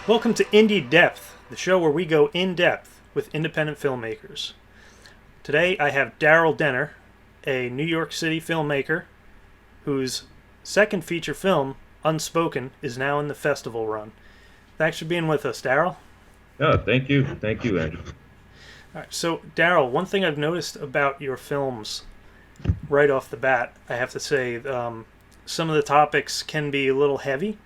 Welcome to Indie Depth, the show where we go in depth with independent filmmakers. Today I have Daryl Denner, a New York City filmmaker whose second feature film, Unspoken, is now in the festival run. Thanks for being with us, Daryl. Oh, thank you. Thank you, Andrew. All right, so, Daryl, one thing I've noticed about your films right off the bat, I have to say, some of the topics can be a little heavy,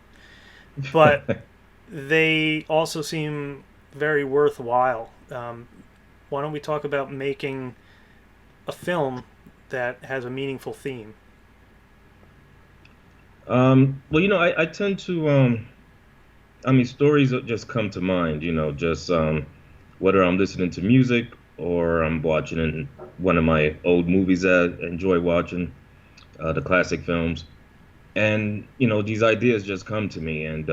but they also seem very worthwhile. Why don't we talk about making a film that has a meaningful theme? I tend to, stories that just come to mind, just whether I'm listening to music or I'm watching one of my old movies that I enjoy watching, the classic films. And, these ideas just come to me. And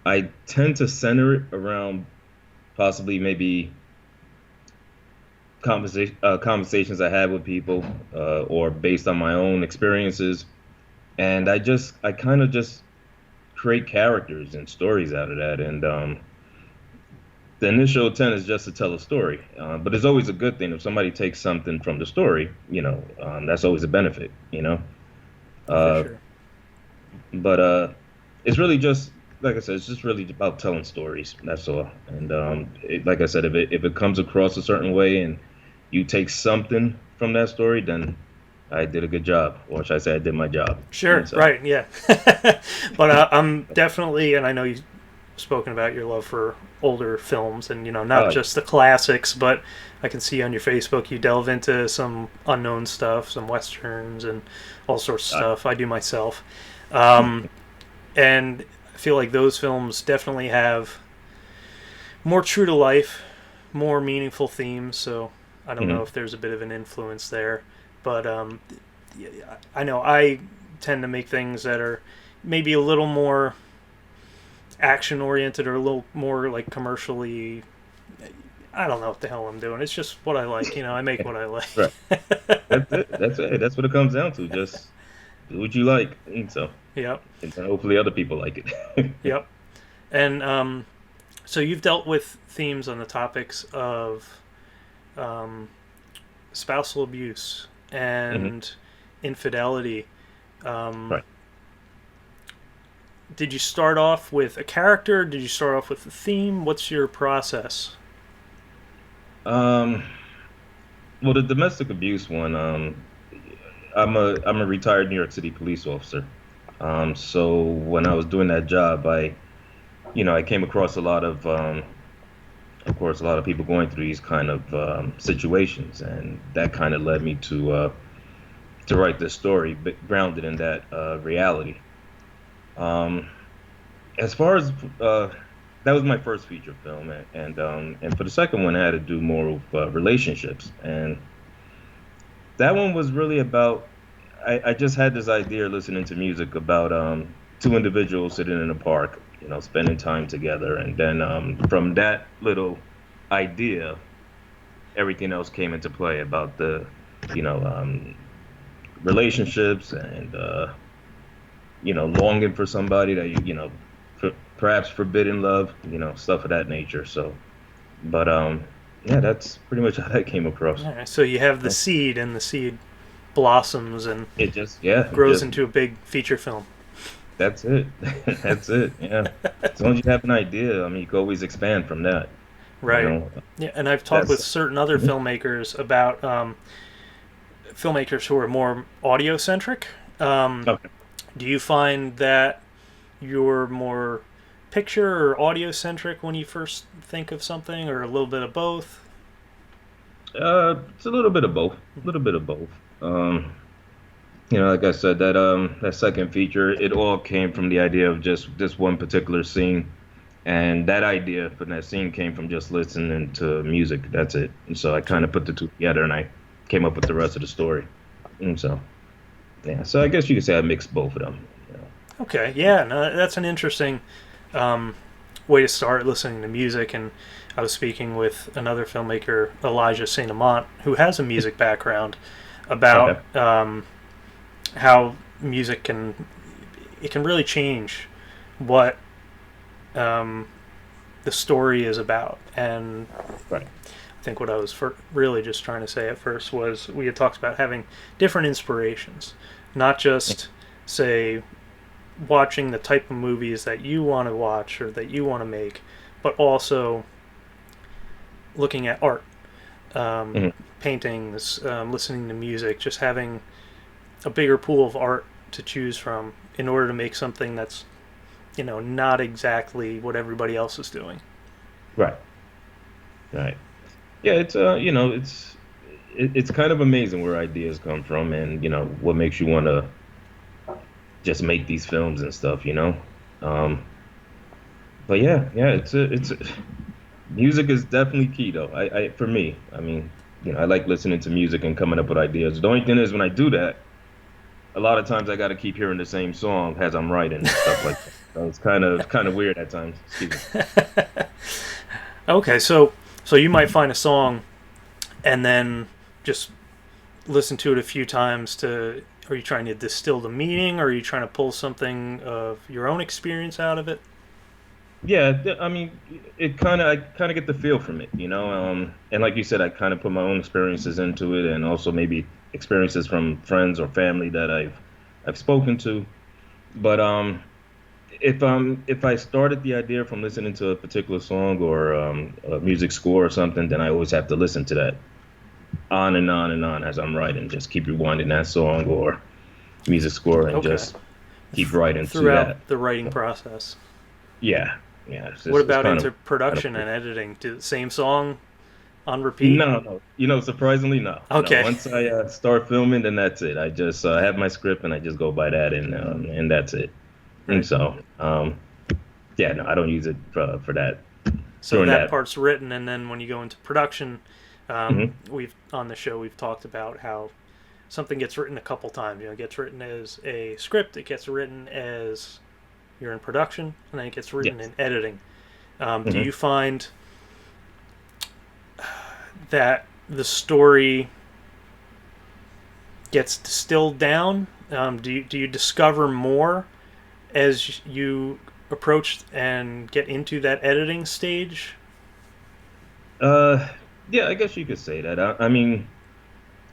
I tend to center it around possibly maybe conversations I had with people or based on my own experiences. And I kind of just create characters and stories out of that. And the initial intent is just to tell a story. But it's always a good thing if somebody takes something from the story, that's always a benefit. For Uh, sure. but it's really just, like I said, it's just really about telling stories. That's all. And like I said, if it comes across a certain way and you take something from that story, then I did a good job. Or should I say I did my job. Sure, So, right, yeah. But I'm definitely, and I know you've spoken about your love for older films and, not uh, just the classics, but I can see on your Facebook you delve into some unknown stuff, some westerns and all sorts of I, stuff. I do myself. Um, and I feel like those films definitely have more true to life, more meaningful themes. So I don't know mhm. if there's a bit of an influence there, but yeah, I know I tend to make things that are maybe a little more action oriented or a little more like commercially. I don't know what the hell I'm doing. It's just what I like. I make what I Right. like. That's it. That's it. That's what it comes down to. Just do what you like. And so, Yep. and then hopefully other people like it. Yep. And so you've dealt with themes on the topics of um, spousal abuse hmm and infidelity. Um, Right. did you start off with a character? Did you start off with a theme? What's your process? Um, well, the domestic abuse one, I'm a retired New York City police officer. So when I was doing that job, I came across of course, a lot of people going through these kind of situations, and that kind of led me to write this story, but grounded in that reality. Um, as far as that was my first feature film, and for the second one, I had to do more of relationships, and that one was really about. I just had this idea listening to music about two individuals sitting in a park, spending time together, and then from that little idea, everything else came into play about the you know relationships and longing for somebody that perhaps forbidden love, stuff of that nature. So, but yeah, that's pretty much how that came across. All right, so you have the seed, and the seed blossoms and It just, yeah, it grows just into a big feature film. that's it. That's it. Yeah. As long as you have an idea, I mean, you can always expand from that. You Right. know, Yeah, and I've talked with that's certain other mhm. filmmakers about filmmakers who are more audio centric. Okay. Do you find that you're more picture or audio centric when you first think of something, or a little bit of both? It's a little bit of both. A little bit of both. Um, like I said, that second feature, it all came from the idea of just this one particular scene. And that idea for that scene came from just listening to music. That's it. And so I kind So, of put the two together and I came up with the rest of the story. And so, yeah. So I guess you could say I mixed both of them. okay, yeah, no, that's an interesting um, way to start listening to music. And I was speaking with another filmmaker, Elijah Saint Amant, who has a music background, about Okay. how music can really change what the story is about. And Right. I think what I was really just trying to say at first was we had talked about having different inspirations, not just, say, watching the type of movies that you want to watch or that you want to make, but also looking at art, um, Hmm. paintings, listening to music, just having a bigger pool of art to choose from in order to make something that's, not exactly what everybody else is doing. Right. Right. Yeah, it's kind of amazing where ideas come from, and what makes you want to just make these films and stuff. Um, but yeah, yeah, music is definitely key though. For me, I mean, I like listening to music and coming up with ideas. The only thing is when I do that, a lot of times I got to keep hearing the same song as I'm writing and stuff like that. So it's kind of weird at times. Excuse me. Okay, so you might find a song and then just listen to it a few times to. Are you trying to distill the meaning, or are you trying to pull something of your own experience out of it? Yeah, I mean, I kind of get the feel from it. And like you said, I kind of put my own experiences into it, and also maybe experiences from friends or family that I've spoken to. But if I started the idea from listening to a particular song or a music score or something, then I always have to listen to that on and on and on as I'm writing. Just keep rewinding that song or music score and Okay. just keep writing to Throughout that. the writing So, process. yeah, yeah, What it's about kind into of kind of production weird. and editing? Do the same song on repeat? No, no. Surprisingly, no. No, Okay. once I start filming, then that's it. I just have my script and I just go by that, and that's it. And Right. so, yeah, no, I don't use it for that So during that that. part's written, and then when you go into production, Hmm. we've on the show we've talked about how something gets written a couple times. It gets written as a script, it gets written as you're in production, and then it gets written Yes. in editing. Do Hmm. you find that the story gets distilled down? Do you discover more as you approach and get into that editing stage? Uh, yeah, I guess you could say that. I mean,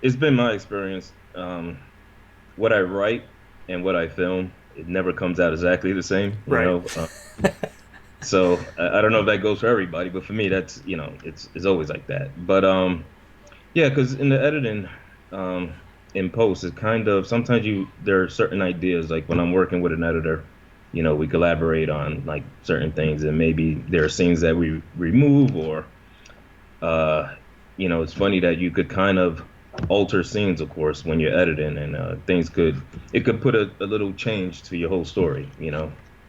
it's been my experience. What I write and what I film, it never comes out exactly the same. Right. So I don't know if that goes for everybody, but for me, that's it's always like that. But yeah, because in the editing, in post, it's kind of sometimes there are certain ideas. Like when I'm working with an editor, we collaborate on like certain things, and maybe there are scenes that we remove, or uh, it's funny that you could kind of alter scenes, of course, when you're editing, and it could put a little change to your whole story.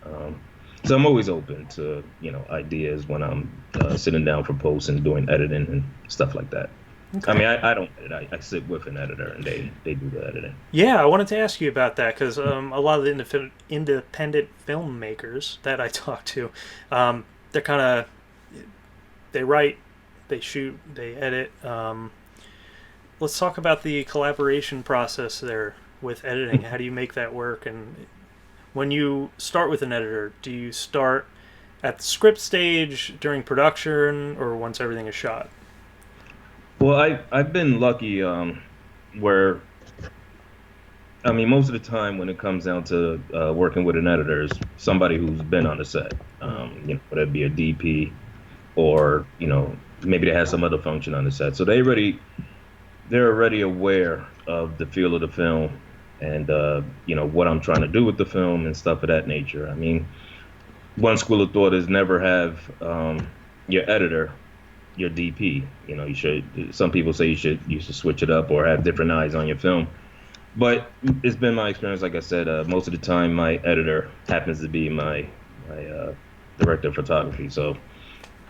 Um, so I'm always open to ideas when I'm sitting down for posts and doing editing and stuff like that. I Okay. mean, I don't edit. I sit with an editor and they do the editing. Yeah, I wanted to ask you about that because a lot of the independent filmmakers that I talk to, they're kind of they write, they shoot, they edit. Let's talk about the collaboration process there with editing. How do you make that work? And when you start with an editor, do you start at the script stage during production or once everything is shot? Well, I've been lucky where I mean most of the time when it comes down to working with an editor is somebody who's been on the set. Mm. Whether it be a DP or maybe they have some other function on the set, so they're already aware of the feel of the film and what I'm trying to do with the film and stuff of that nature. I mean, one school of thought is never have your editor your DP. You should. Some people say you should switch it up or have different eyes on your film. But it's been my experience. Like I said, most of the time my editor happens to be my director of photography. So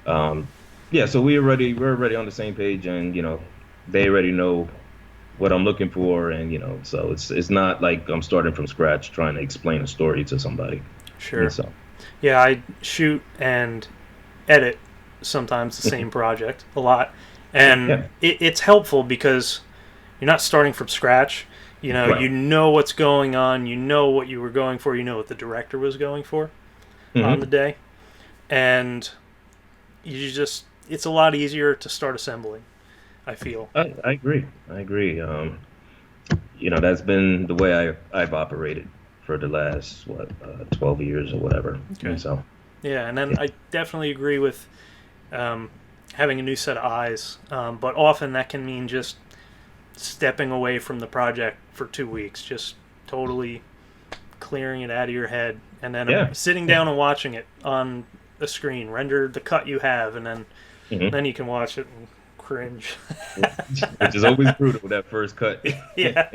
um, yeah, so we're already on the same page, and they already know what I'm looking for, and so it's not like I'm starting from scratch trying to explain a story to somebody. And Sure. so Yeah, I shoot and edit sometimes the same project a lot, and yeah, it's helpful because you're not starting from scratch. right. You know what's going on. You know what you were going for. You know what the director was going for on the Hmm. day. and you just it's a lot easier to start assembling, I feel. I agree. I agree. That's been the way I've operated for the last 12 years or whatever. Okay. And so, Yeah, and then yeah, I definitely agree with um, having a new set of eyes, but often that can mean just stepping away from the project for 2 weeks, just totally clearing it out of your head, and then yeah, sitting yeah. down and watching it on a screen, render the cut you have, and then Hmm. you can watch it and cringe. Which is always brutal, that first cut. Yeah,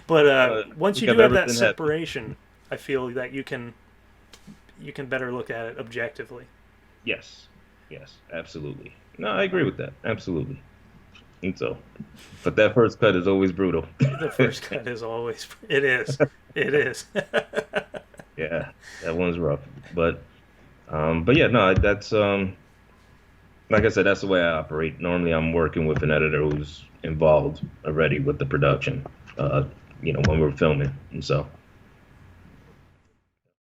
but I once you think do I've have ever that been happy. separation, I feel that you can better look at it objectively. Yes, yes, absolutely. No, I agree with that. Absolutely. And so, but that first cut is always brutal. The first cut is always it is it is. Yeah, that one's rough. But yeah, no, that's like I said, that's the way I operate. Normally, I'm working with an editor who's involved already with the production. Uh, when we're filming, and so.